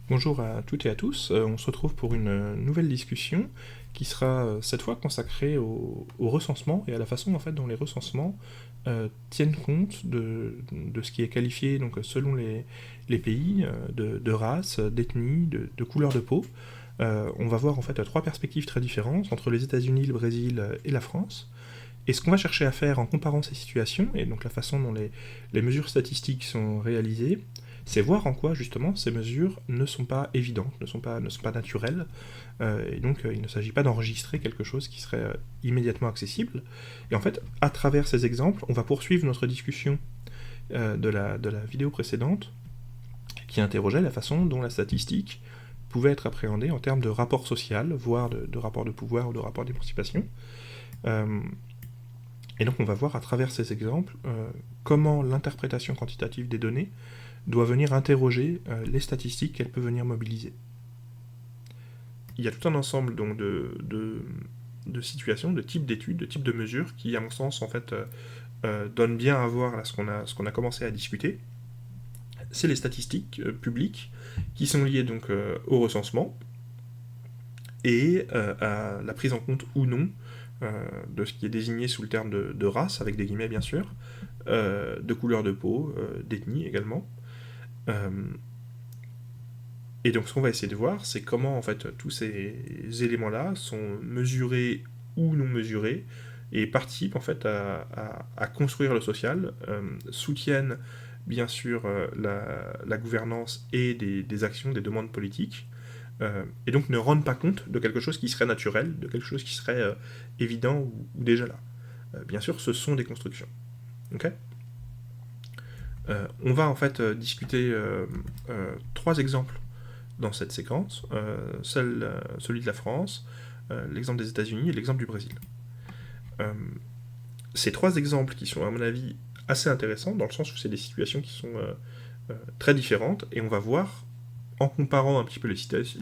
Bonjour à toutes et à tous, on se retrouve pour une nouvelle discussion qui sera cette fois consacrée au recensement et à la façon en fait dont les recensements tiennent compte de ce qui est qualifié donc, selon les pays de race, d'ethnie, de couleur de peau. On va voir en fait trois perspectives très différentes entre les États-Unis, le Brésil et la France. Et ce qu'on va chercher à faire en comparant ces situations, et donc la façon dont les mesures statistiques sont réalisées, c'est voir en quoi justement ces mesures ne sont pas évidentes, ne sont pas naturelles, et donc il ne s'agit pas d'enregistrer quelque chose qui serait immédiatement accessible. Et en fait, à travers ces exemples, on va poursuivre notre discussion de la vidéo précédente, qui interrogeait la façon dont la statistique pouvait être appréhendée en termes de rapport social, voire de rapport de pouvoir ou de rapport d'émancipation. Euh, Et donc on va voir à travers ces exemples comment l'interprétation quantitative des données doit venir interroger les statistiques qu'elle peut venir mobiliser. Il y a tout un ensemble donc, de situations, de types d'études, de types de mesures qui, à mon sens, en fait, donnent bien à voir là, ce qu'on a commencé à discuter. C'est les statistiques publiques qui sont liées donc au recensement et à la prise en compte ou non de ce qui est désigné sous le terme de race, avec des guillemets bien sûr, de couleur de peau, d'ethnie également. Euh, et donc ce qu'on va essayer de voir, c'est comment en fait tous ces éléments-là sont mesurés ou non mesurés et participent en fait à construire le social, soutiennent bien sûr la gouvernance et des actions, des demandes politiques, et donc ne rendent pas compte de quelque chose qui serait naturel, de quelque chose qui serait évident ou déjà là. Bien sûr, ce sont des constructions. Ok. On va en fait discuter trois exemples dans cette séquence, celui de la France, l'exemple des États-Unis et l'exemple du Brésil. Euh, Ces trois exemples qui sont à mon avis assez intéressants dans le sens où c'est des situations qui sont très différentes et on va voir en comparant un petit peu les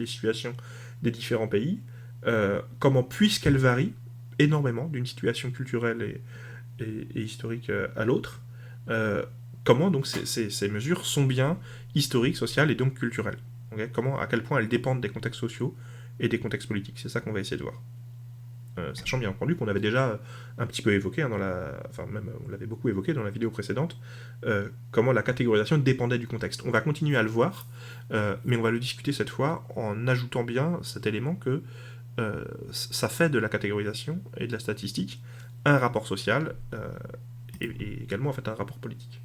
situations des différents pays comment puisqu'elles varient énormément d'une situation culturelle et historique à l'autre, euh, comment donc ces mesures sont bien historiques, sociales et donc culturelles. Okay, comment, à quel point elles dépendent des contextes sociaux et des contextes politiques. C'est ça qu'on va essayer de voir. Sachant bien entendu qu'on avait déjà un petit peu évoqué, hein, enfin même on l'avait beaucoup évoqué dans la vidéo précédente, comment la catégorisation dépendait du contexte. On va continuer à le voir, mais on va le discuter cette fois en ajoutant bien cet élément que ça fait de la catégorisation et de la statistique un rapport social et également en fait un rapport politique.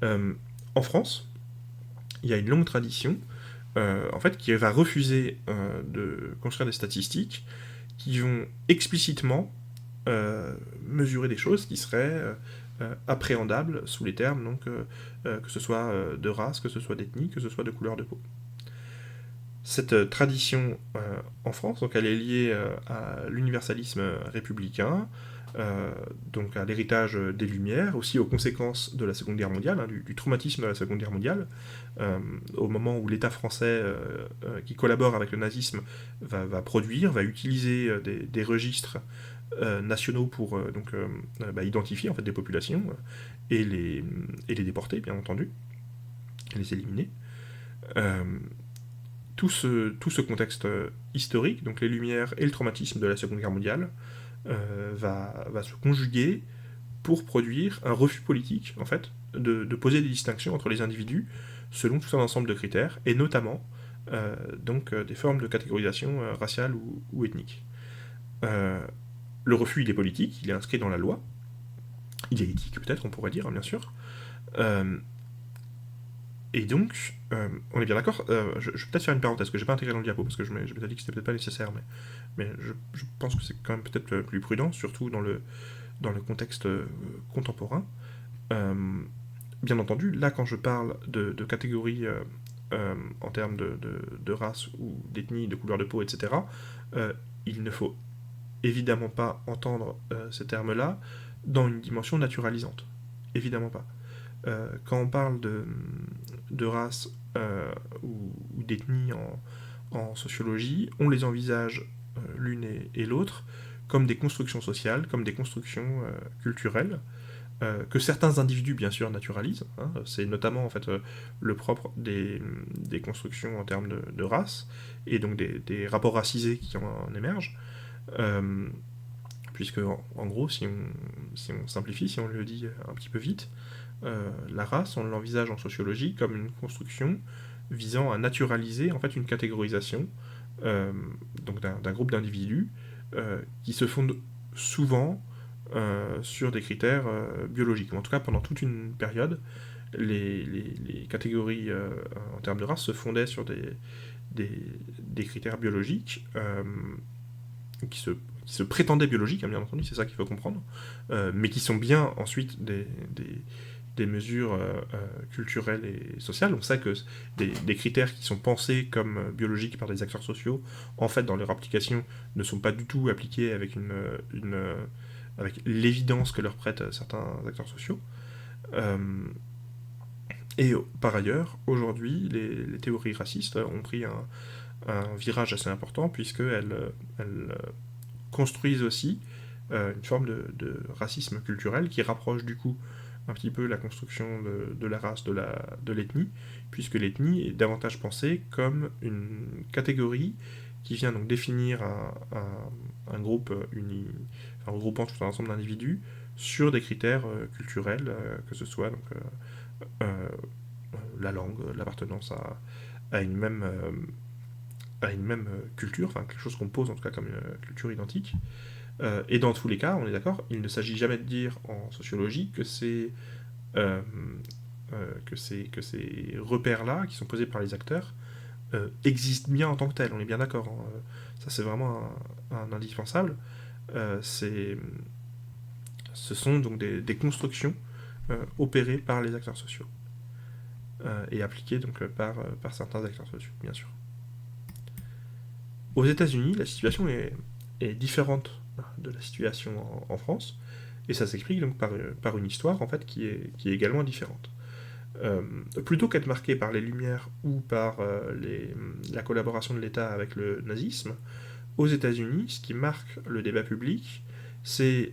En France, il y a une longue tradition en fait qui va refuser de construire des statistiques qui vont explicitement mesurer des choses qui seraient appréhendables sous les termes donc que ce soit de race, que ce soit d'ethnie, que ce soit de couleur de peau. Cette tradition en France, donc elle est liée à l'universalisme républicain, donc à l'héritage des Lumières, aussi aux conséquences de la Seconde Guerre mondiale, hein, du traumatisme de la Seconde Guerre mondiale, au moment où l'État français, qui collabore avec le nazisme, va produire, va utiliser des registres nationaux pour identifier en fait des populations et les déporter, bien entendu, et les éliminer. Euh, tout ce contexte historique, donc les Lumières et le traumatisme de la Seconde Guerre mondiale, va se conjuguer pour produire un refus politique, en fait, de poser des distinctions entre les individus selon tout un ensemble de critères, et notamment des formes de catégorisation raciale ou ethnique. Euh, le refus, il est politique, il est inscrit dans la loi, il est éthique peut-être, on pourrait dire, hein, bien sûr. Euh, Et donc, on est bien d'accord. Je vais peut-être faire une parenthèse que j'ai pas intégrée dans le diapo parce que je m'étais dit que c'était peut-être pas nécessaire, mais je pense que c'est quand même peut-être plus prudent, surtout dans le contexte contemporain. Euh, Bien entendu, là, quand je parle de catégories en termes de race ou d'ethnie, de couleur de peau, etc., euh, il ne faut évidemment pas entendre ces termes-là dans une dimension naturalisante. Évidemment pas. Quand on parle de race ou d'ethnie en sociologie, on les envisage l'une et l'autre comme des constructions sociales, comme des constructions culturelles, que certains individus, bien sûr, naturalisent. Hein, c'est notamment en fait le propre des constructions en termes de race, et donc des rapports racisés qui en émergent. Puisque, en gros, si on simplifie, si on le dit un petit peu vite, la race, on l'envisage en sociologie comme une construction visant à naturaliser en fait une catégorisation donc d'un groupe d'individus qui se fondent souvent sur des critères biologiques. En tout cas, pendant toute une période, les catégories en termes de race se fondaient sur des critères biologiques qui se prétendaient biologiques, hein, bien entendu, c'est ça qu'il faut comprendre, mais qui sont bien ensuite des mesures culturelles et sociales. On sait que des critères qui sont pensés comme biologiques par des acteurs sociaux, en fait, dans leur application, ne sont pas du tout appliqués avec avec l'évidence que leur prêtent certains acteurs sociaux. Et par ailleurs, aujourd'hui, les théories racistes ont pris un virage assez important, puisqu'elles construisent aussi une forme de racisme culturel qui rapproche du coup un petit peu la construction de la race de l'ethnie, puisque l'ethnie est davantage pensée comme une catégorie qui vient donc définir un groupe uni, enfin, regroupant tout un ensemble d'individus sur des critères culturels, que ce soit donc, la langue, l'appartenance à une même culture, enfin quelque chose qu'on pose en tout cas comme une culture identique. Et dans tous les cas, on est d'accord, il ne s'agit jamais de dire en sociologie que euh, ces repères-là, qui sont posés par les acteurs, existent bien en tant que tels, on est bien d'accord. Hein. Ça c'est vraiment un indispensable. Ce sont donc des constructions opérées par les acteurs sociaux et appliquées donc par certains acteurs sociaux, bien sûr. Aux États-Unis, la situation est différente de la situation en France, et ça s'explique donc par une histoire en fait qui est également différente. Plutôt qu'être marquée par les Lumières ou par la collaboration de l'État avec le nazisme, aux États-Unis, ce qui marque le débat public, c'est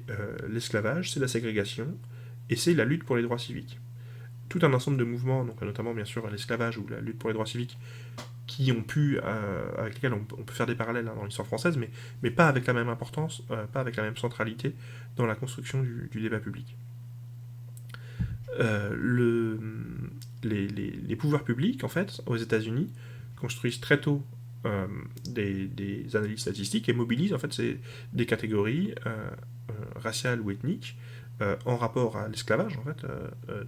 l'esclavage, c'est la ségrégation, et c'est la lutte pour les droits civiques. Tout un ensemble de mouvements, donc notamment bien sûr l'esclavage ou la lutte pour les droits civiques, qui ont pu, avec lesquels on peut faire des parallèles hein, dans l'histoire française, mais pas avec la même importance, pas avec la même centralité dans la construction du débat public. Les pouvoirs publics, en fait, aux États-Unis, construisent très tôt des analyses statistiques et mobilisent en fait des catégories raciales ou ethniques en rapport à l'esclavage, en fait,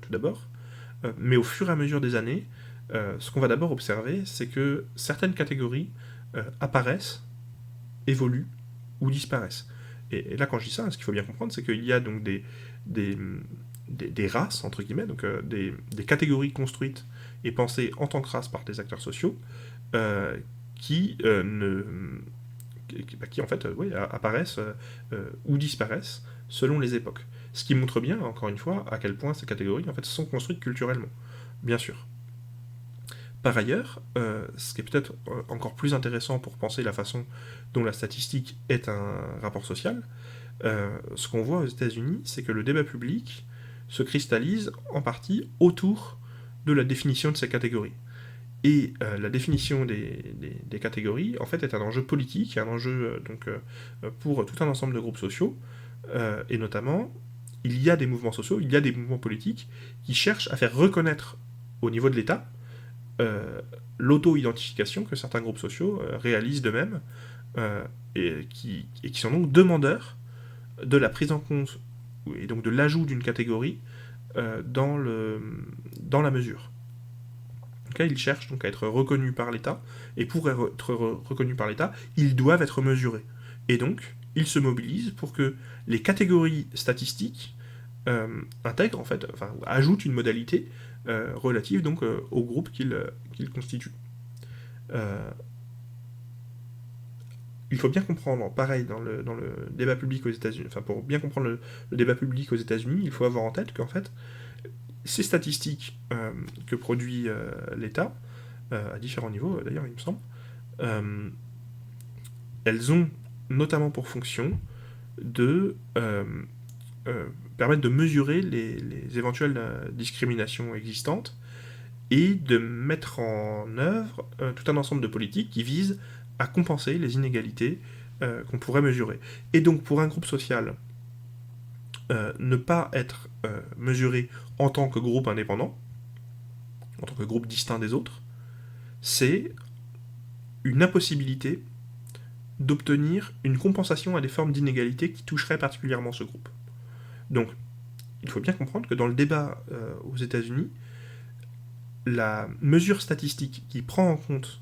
tout d'abord. Mais au fur et à mesure des années, ce qu'on va d'abord observer, c'est que certaines catégories apparaissent, évoluent ou disparaissent. Et là, quand je dis ça, ce qu'il faut bien comprendre, c'est qu'il y a donc des races, entre guillemets, donc des catégories construites et pensées en tant que race par des acteurs sociaux, qui en fait apparaissent ou disparaissent selon les époques. Ce qui montre bien, encore une fois, à quel point ces catégories en fait, sont construites culturellement, bien sûr. Par ailleurs, ce qui est peut-être encore plus intéressant pour penser la façon dont la statistique est un rapport social, ce qu'on voit aux États-Unis, c'est que le débat public se cristallise en partie autour de la définition de ces catégories. Et la définition des catégories, en fait, est un enjeu politique, un enjeu pour tout un ensemble de groupes sociaux, et notamment, il y a des mouvements sociaux, il y a des mouvements politiques qui cherchent à faire reconnaître au niveau de l'État l'auto-identification que certains groupes sociaux réalisent d'eux-mêmes, et qui sont donc demandeurs de la prise en compte et donc de l'ajout d'une catégorie dans la mesure. Okay, ils cherchent donc à être reconnus par l'État, et pour être reconnus par l'État, ils doivent être mesurés. Et donc, ils se mobilisent pour que les catégories statistiques intègrent, en fait, enfin, ajoutent une modalité relative donc au groupe qu'ils constituent. Il faut bien comprendre, pareil, dans le débat public aux États-Unis, enfin, pour bien comprendre le débat public aux États-Unis, il faut avoir en tête qu'en fait, ces statistiques que produit l'État, à différents niveaux d'ailleurs, il me semble, elles ont notamment pour fonction de permettent de mesurer les éventuelles discriminations existantes et de mettre en œuvre tout un ensemble de politiques qui visent à compenser les inégalités qu'on pourrait mesurer. Et donc pour un groupe social, ne pas être mesuré en tant que groupe indépendant, en tant que groupe distinct des autres, c'est une impossibilité d'obtenir une compensation à des formes d'inégalité qui toucheraient particulièrement ce groupe. Donc, il faut bien comprendre que dans le débat aux États-Unis, la mesure statistique qui prend en compte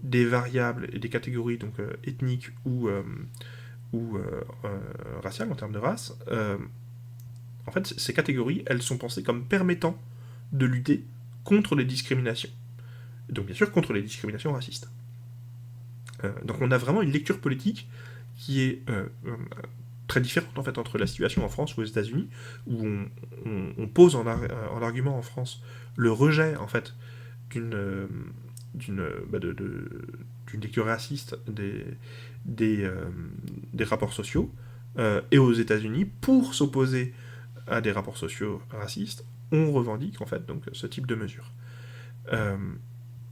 des variables et des catégories donc ethniques ou raciales en termes de race, en fait, ces catégories, elles sont pensées comme permettant de lutter contre les discriminations. Donc bien sûr contre les discriminations racistes. Donc on a vraiment une lecture politique qui est très différente en fait entre la situation en France ou aux États-Unis, où on pose en argument en France le rejet en fait d'une lecture raciste des rapports sociaux, et aux États-Unis, pour s'opposer à des rapports sociaux racistes, on revendique en fait donc ce type de mesures.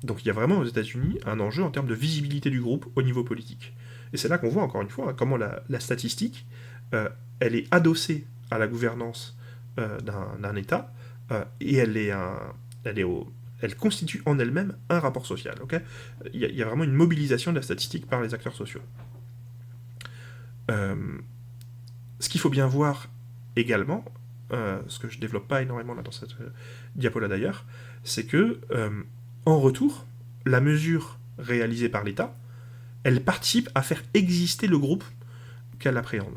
Donc il y a vraiment aux États-Unis un enjeu en termes de visibilité du groupe au niveau politique. Et c'est là qu'on voit encore une fois comment la statistique, elle est adossée à la gouvernance d'un État, et elle constitue en elle-même un rapport social. Okay, il y a vraiment une mobilisation de la statistique par les acteurs sociaux. Ce qu'il faut bien voir également, ce que je ne développe pas énormément là dans cette diapo-là d'ailleurs, c'est que en retour, la mesure réalisée par l'État, elle participe à faire exister le groupe qu'elle appréhende.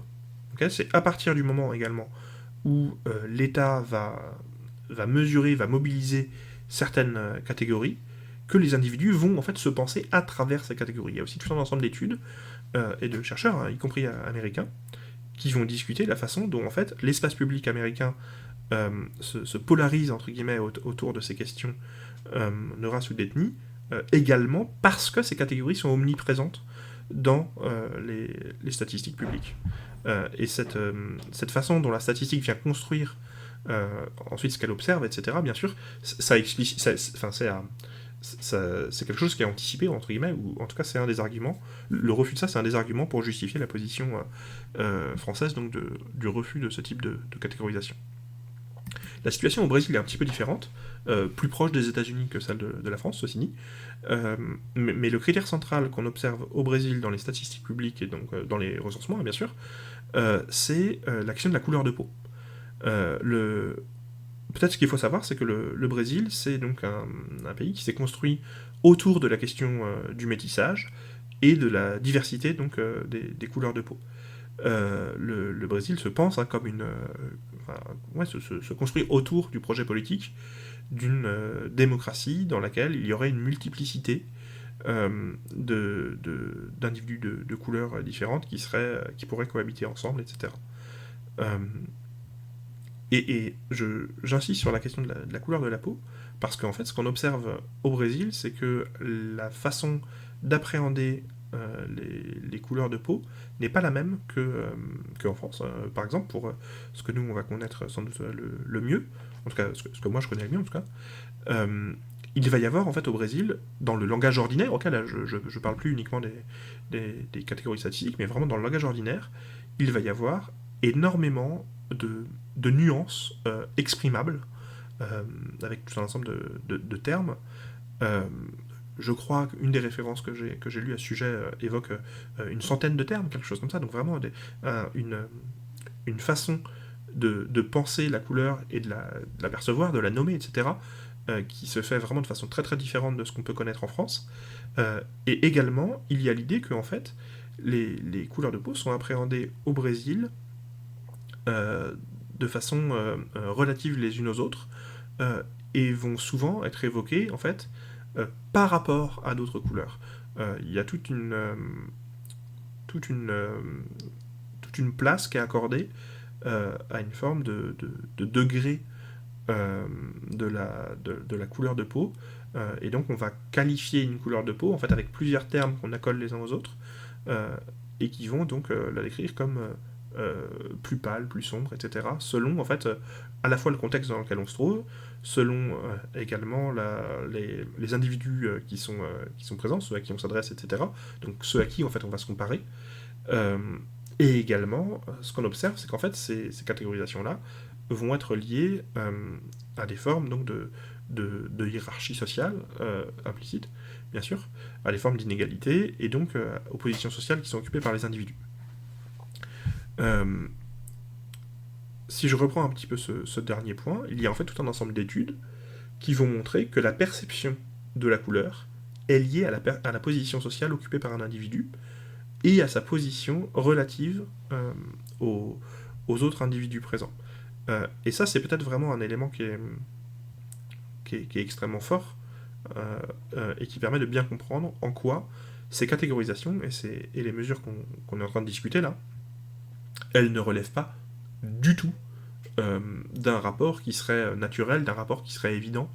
Okay, c'est à partir du moment également où l'État va mesurer, va mobiliser certaines catégories, que les individus vont en fait se penser à travers ces catégories. Il y a aussi tout un ensemble d'études et de chercheurs, hein, y compris américains, qui vont discuter la façon dont en fait l'espace public américain se polarise entre guillemets autour de ces questions de race ou d'ethnie, également parce que ces catégories sont omniprésentes dans les statistiques publiques. Et cette façon dont la statistique vient construire ensuite ce qu'elle observe, etc., bien sûr, c'est quelque chose qui est anticipé, entre guillemets, ou en tout cas c'est un des arguments. Le refus de ça, c'est un des arguments pour justifier la position française donc du refus de ce type de catégorisation. La situation au Brésil est un petit peu différente, plus proche des États-Unis que celle de la France, ceci dit. Mais le critère central qu'on observe au Brésil dans les statistiques publiques et donc dans les recensements, bien sûr, c'est la question de la couleur de peau. Peut-être ce qu'il faut savoir, c'est que le Brésil, c'est donc un pays qui s'est construit autour de la question du métissage et de la diversité donc des couleurs de peau. Le Brésil se pense comme se construit autour du projet politique d'une démocratie dans laquelle il y aurait une multiplicité d'individus de couleurs différentes qui pourraient cohabiter ensemble, etc. Et j'insiste sur la question de la couleur de la peau, parce qu'en fait, ce qu'on observe au Brésil, c'est que la façon d'appréhender les couleurs de peau n'est pas la même qu'en France. Par exemple, pour ce que nous, on va connaître sans doute le mieux, en tout cas, ce que moi je connais le mieux, en tout cas, il va y avoir, en fait, au Brésil, dans le langage ordinaire, ok, là, je parle plus uniquement des catégories statistiques, mais vraiment dans le langage ordinaire, il va y avoir énormément de nuances exprimables, avec tout un ensemble de termes. Je crois qu'une des références que j'ai lues à ce sujet évoque une centaine de termes, quelque chose comme ça, donc vraiment une façon de penser la couleur et de la percevoir, de la nommer, etc., qui se fait vraiment de façon très très différente de ce qu'on peut connaître en France. Et également, il y a l'idée que en fait, les couleurs de peau sont appréhendées au Brésil de façon relative les unes aux autres, et vont souvent être évoquées en fait par rapport à d'autres couleurs. Il y a toute une place qui est accordée à une forme de degré de la couleur de peau, et donc on va qualifier une couleur de peau en fait avec plusieurs termes qu'on accole les uns aux autres, et qui vont donc la décrire comme plus pâle, plus sombre, etc. Selon, en fait, à la fois le contexte dans lequel on se trouve, selon également les individus qui sont présents, ceux à qui on s'adresse, etc. Donc ceux à qui, en fait, on va se comparer. Euh, et également, ce qu'on observe, c'est qu'en fait, ces catégorisations-là vont être liées à des formes donc, de hiérarchie sociale implicite, bien sûr, à des formes d'inégalité, et donc aux positions sociales qui sont occupées par les individus. Si je reprends un petit peu ce dernier point, il y a en fait tout un ensemble d'études qui vont montrer que la perception de la couleur est liée à la position sociale occupée par un individu et à sa position relative aux, aux autres individus présents. Et ça, c'est peut-être vraiment un élément qui est extrêmement fort et qui permet de bien comprendre en quoi ces catégorisations et les mesures qu'on est en train de discuter là, elles ne relèvent pas du tout d'un rapport qui serait naturel, d'un rapport qui serait évident,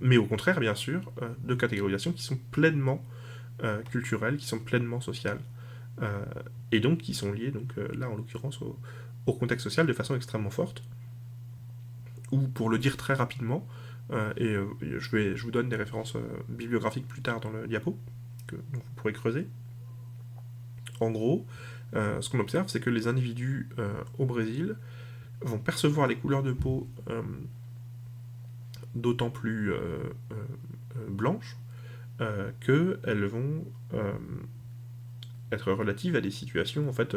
mais au contraire, bien sûr, de catégorisations qui sont pleinement culturelles, qui sont pleinement sociales, et donc qui sont liées, donc, là en l'occurrence, au contexte social de façon extrêmement forte, ou pour le dire très rapidement, je vous donne des références bibliographiques plus tard dans le diapo, que donc vous pourrez creuser. En gros, ce qu'on observe, c'est que les individus au Brésil vont percevoir les couleurs de peau d'autant plus blanches qu'elles vont être relatives à des situations en fait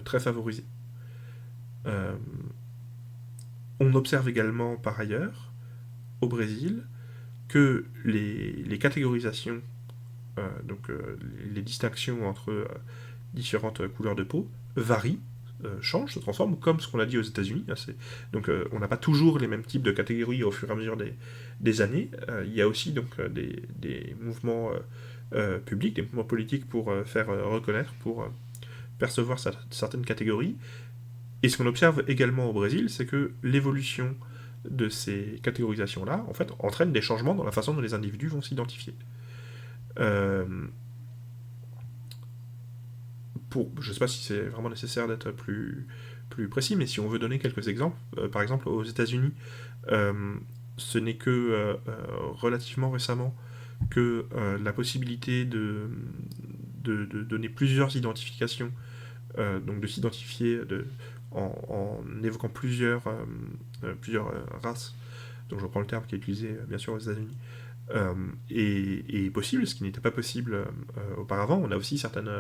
très favorisées. On observe également par ailleurs au Brésil que les catégorisations, donc les distinctions entre différentes couleurs de peau varient, changent, se transforment, comme ce qu'on a dit aux États-Unis. Donc on n'a pas toujours les mêmes types de catégories au fur et à mesure des années. Il y a aussi donc des mouvements publics, des mouvements politiques pour faire reconnaître, pour percevoir certaines catégories. Et ce qu'on observe également au Brésil, c'est que l'évolution de ces catégorisations-là, en fait, entraîne des changements dans la façon dont les individus vont s'identifier. Je ne sais pas si c'est vraiment nécessaire d'être plus précis, mais si on veut donner quelques exemples, par exemple aux États-Unis, ce n'est que relativement récemment que la possibilité de donner plusieurs identifications, donc de s'identifier en évoquant plusieurs races, donc je reprends le terme qui est utilisé bien sûr aux États-Unis, est possible, ce qui n'était pas possible auparavant. On a aussi certaines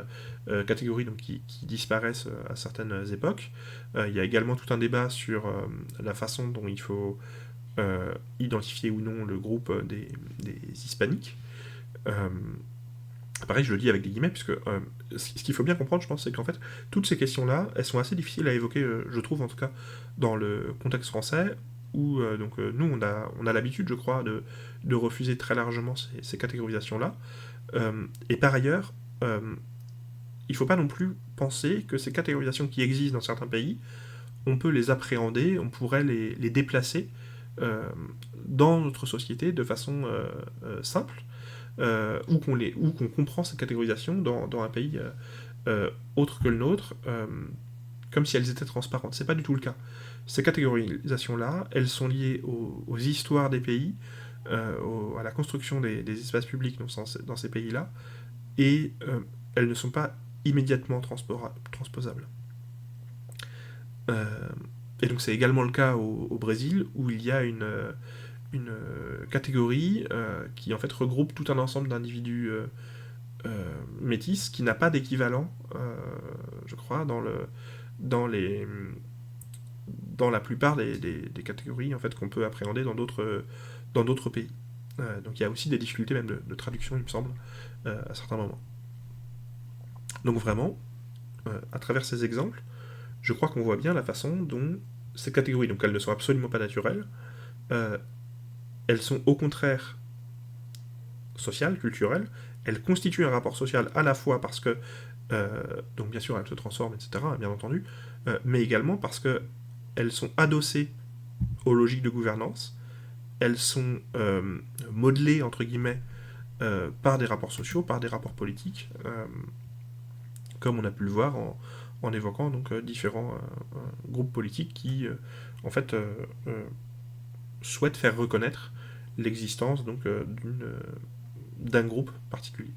catégories donc, qui disparaissent à certaines époques. Il y a également tout un débat sur la façon dont il faut identifier ou non le groupe des hispaniques. Pareil, je le dis avec des guillemets, puisque ce qu'il faut bien comprendre, je pense, c'est qu'en fait, toutes ces questions-là, elles sont assez difficiles à évoquer, je trouve en tout cas, dans le contexte français, où nous, on a l'habitude, je crois, de refuser très largement ces catégorisations-là. Et par ailleurs, il ne faut pas non plus penser que ces catégorisations qui existent dans certains pays, on peut les appréhender, on pourrait les déplacer dans notre société de façon simple, ou qu'on comprend cette catégorisation dans un pays autre que le nôtre, comme si elles étaient transparentes. C'est pas du tout le cas. Ces catégorisations-là, elles sont liées aux histoires des pays, à la construction des espaces publics dans ces pays-là, et elles ne sont pas immédiatement transposables. Et donc c'est également le cas au Brésil, où il y a une catégorie qui en fait regroupe tout un ensemble d'individus métis qui n'a pas d'équivalent, je crois, dans la plupart des catégories en fait, qu'on peut appréhender dans d'autres pays. Donc il y a aussi des difficultés même de traduction, il me semble, à certains moments. Donc vraiment, à travers ces exemples, je crois qu'on voit bien la façon dont ces catégories, donc elles ne sont absolument pas naturelles, elles sont au contraire sociales, culturelles, elles constituent un rapport social à la fois parce que, donc bien sûr elles se transforment, etc., bien entendu, mais également parce qu'elles sont adossées aux logiques de gouvernance, elles sont modelées, entre guillemets, par des rapports sociaux, par des rapports politiques, comme on a pu le voir en évoquant donc différents groupes politiques qui en fait souhaitent faire reconnaître l'existence donc d'un groupe particulier.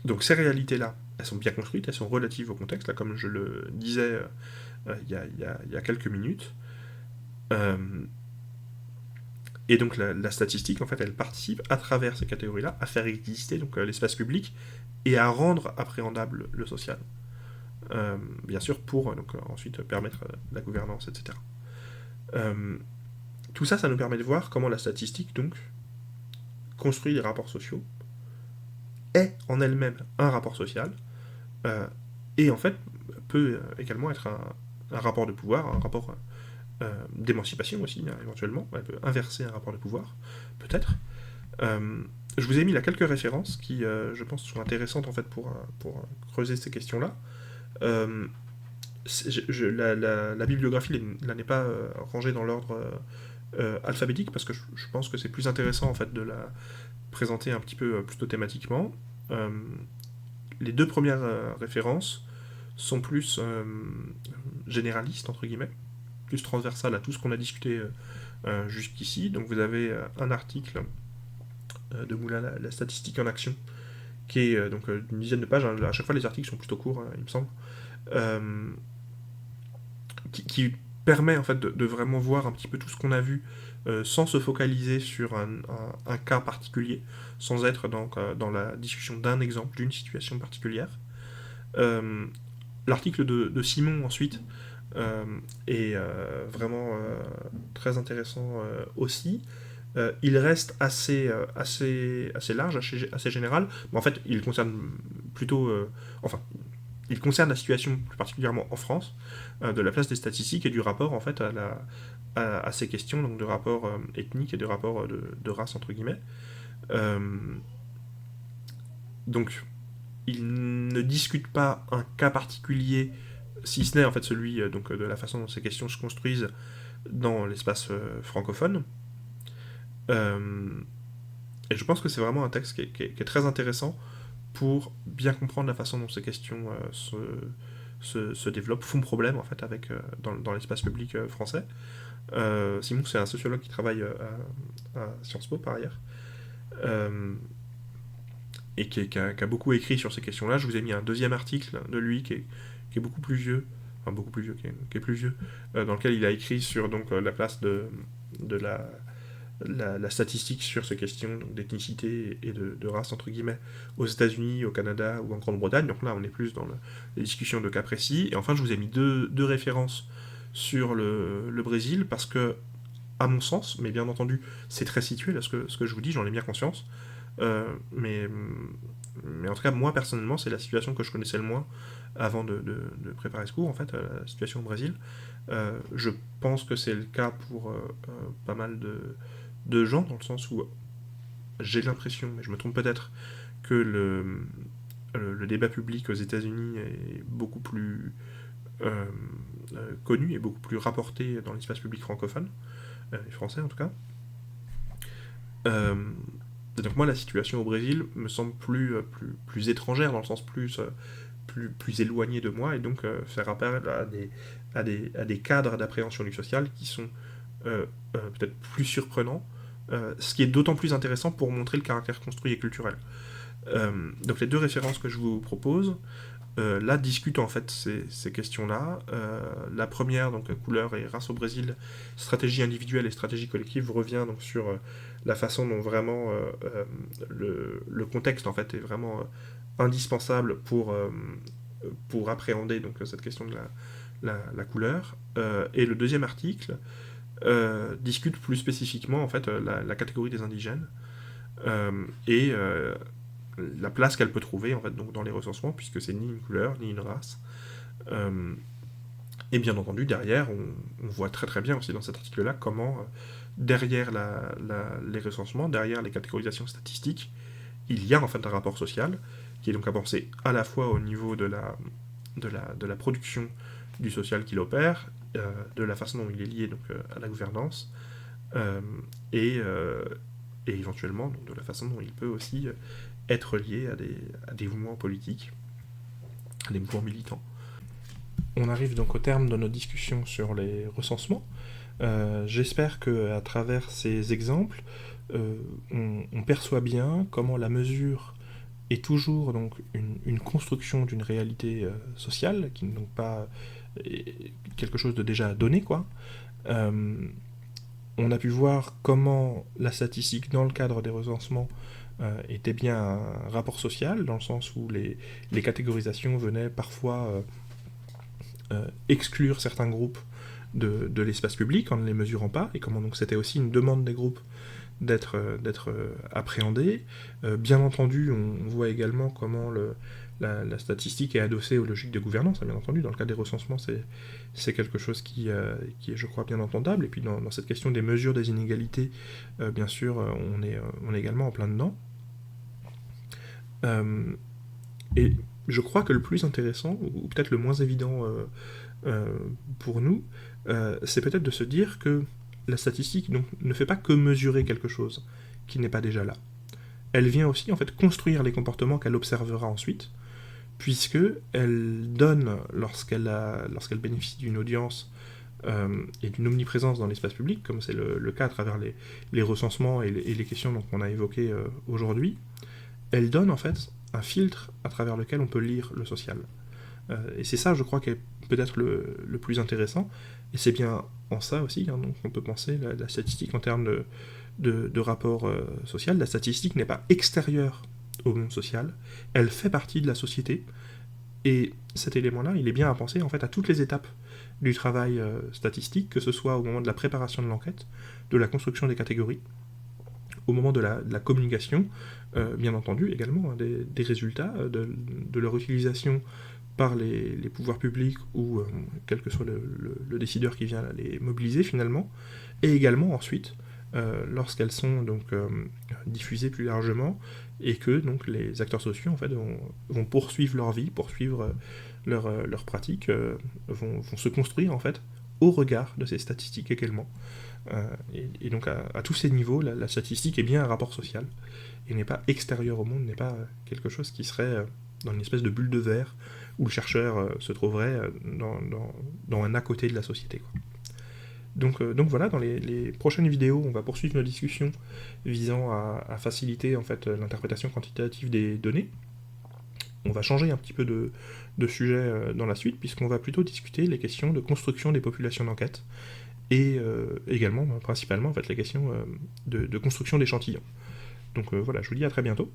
Donc ces réalités-là, elles sont bien construites, elles sont relatives au contexte, là, comme je le disais il y a quelques minutes. Et donc la statistique, en fait, elle participe à travers ces catégories-là à faire exister donc l'espace public et à rendre appréhendable le social. Bien sûr, pour donc ensuite permettre la gouvernance, etc. Tout ça, ça nous permet de voir comment la statistique donc construit des rapports sociaux, est en elle-même un rapport social, et en fait peut également être un rapport de pouvoir, un rapport d'émancipation aussi, hein, éventuellement. Elle peut inverser un rapport de pouvoir, peut-être. Je vous ai mis là quelques références qui, je pense, sont intéressantes en fait pour creuser ces questions-là. La bibliographie là n'est pas rangée dans l'ordre alphabétique parce que je pense que c'est plus intéressant en fait de la présenter un petit peu plutôt thématiquement. Les deux premières références sont plus généralistes entre guillemets, plus transversales à tout ce qu'on a discuté jusqu'ici. Donc vous avez un article de Moulin, la statistique en action, qui est donc d'une dizaine de pages. Hein. À chaque fois les articles sont plutôt courts, il me semble. Qui permet en fait de vraiment voir un petit peu tout ce qu'on a vu sans se focaliser sur un cas particulier, sans être dans la discussion d'un exemple, d'une situation particulière. L'article de Simon ensuite est vraiment très intéressant aussi. Il reste assez large, assez général, mais en fait il concerne plutôt... il concerne la situation plus particulièrement en France, de la place des statistiques et du rapport en fait à ces questions donc de rapport ethnique et de rapport de race entre guillemets. Donc il ne discute pas un cas particulier, si ce n'est en fait celui donc de la façon dont ces questions se construisent dans l'espace francophone. Et je pense que c'est vraiment un texte qui est très intéressant pour bien comprendre la façon dont ces questions se développent, font problème en fait dans l'espace public français. Simon, c'est un sociologue qui travaille à Sciences Po par ailleurs, et qui a beaucoup écrit sur ces questions-là. Je vous ai mis un deuxième article de lui qui est beaucoup plus vieux, enfin beaucoup plus vieux, qui est plus vieux, dans lequel il a écrit sur donc, la place de la statistique sur ces questions d'ethnicité et de race, entre guillemets, aux États-Unis, au Canada ou en Grande-Bretagne. Donc là, on est plus dans les discussions de cas précis. Et enfin, je vous ai mis deux références sur le Brésil, parce que, à mon sens, mais bien entendu, c'est très situé, là, ce que je vous dis, j'en ai bien conscience, mais en tout cas, moi, personnellement, c'est la situation que je connaissais le moins avant de préparer ce cours, en fait, la situation au Brésil. Je pense que c'est le cas pour pas mal de gens, dans le sens où j'ai l'impression, mais je me trompe peut-être, que le débat public aux États-Unis est beaucoup plus connu et beaucoup plus rapporté dans l'espace public francophone, et français en tout cas. Et donc moi, la situation au Brésil me semble plus étrangère, dans le sens plus éloignée de moi, et donc faire appel à des cadres d'appréhension du social qui sont peut-être plus surprenants, ce qui est d'autant plus intéressant pour montrer le caractère construit et culturel. Donc les deux références que je vous propose, là discutent en fait ces questions-là. La première, donc couleur et race au Brésil, stratégie individuelle et stratégie collective, revient donc sur la façon dont vraiment le contexte en fait est vraiment indispensable pour appréhender donc cette question de la couleur. Et le deuxième article discute plus spécifiquement en fait la catégorie des indigènes et la place qu'elle peut trouver en fait donc dans les recensements, puisque c'est ni une couleur ni une race. Et bien entendu derrière on voit très très bien aussi dans cet article là comment derrière les recensements, derrière les catégorisations statistiques, il y a en fait un rapport social qui est donc à penser à la fois au niveau de la production du social qu'il opère, de la façon dont il est lié donc, à la gouvernance, et et éventuellement donc, de la façon dont il peut aussi être lié à des mouvements politiques, à des mouvements militants. On arrive donc au terme de nos discussions sur les recensements. J'espère qu'à travers ces exemples, on perçoit bien comment la mesure est toujours donc une construction d'une réalité sociale, qui n'est donc pas quelque chose de déjà donné, quoi. On a pu voir comment la statistique, dans le cadre des recensements, était bien un rapport social, dans le sens où les catégorisations venaient parfois exclure certains groupes de l'espace public en ne les mesurant pas, et comment donc c'était aussi une demande des groupes d'être appréhendés. Bien entendu, on voit également comment la statistique est adossée aux logiques de gouvernance, bien entendu, dans le cas des recensements, c'est quelque chose qui est, je crois, bien entendable, et puis dans cette question des mesures des inégalités, bien sûr, on est également en plein dedans. Et je crois que le plus intéressant, ou peut-être le moins évident pour nous, c'est peut-être de se dire que la statistique donc, ne fait pas que mesurer quelque chose qui n'est pas déjà là. Elle vient aussi en fait construire les comportements qu'elle observera ensuite, puisque elle donne, lorsqu'elle bénéficie d'une audience et d'une omniprésence dans l'espace public, comme c'est le cas à travers les recensements et les questions qu'on a évoquées aujourd'hui, elle donne en fait un filtre à travers lequel on peut lire le social. Et c'est ça, je crois, qui est peut-être le plus intéressant, et c'est bien en ça aussi, donc on peut penser la statistique en termes de rapport social. La statistique n'est pas extérieure au monde social, elle fait partie de la société, et cet élément-là, il est bien à penser en fait à toutes les étapes du travail statistique, que ce soit au moment de la préparation de l'enquête, de la construction des catégories, au moment de la communication, bien entendu également, des résultats, de leur utilisation par les pouvoirs publics ou quel que soit le décideur qui vient les mobiliser finalement, et également ensuite lorsqu'elles sont donc diffusées plus largement et que donc les acteurs sociaux en fait vont poursuivre leur vie, poursuivre leur pratique, vont se construire en fait au regard de ces statistiques également. Et donc à tous ces niveaux, la statistique est bien un rapport social et n'est pas extérieur au monde, n'est pas quelque chose qui serait dans une espèce de bulle de verre où le chercheur se trouverait dans un à côté de la société, quoi. Donc voilà, dans les prochaines vidéos, on va poursuivre nos discussions visant à faciliter en fait l'interprétation quantitative des données. On va changer un petit peu de sujet dans la suite, puisqu'on va plutôt discuter les questions de construction des populations d'enquête, et également, principalement, en fait, les questions de construction d'échantillons. Donc voilà, je vous dis à très bientôt.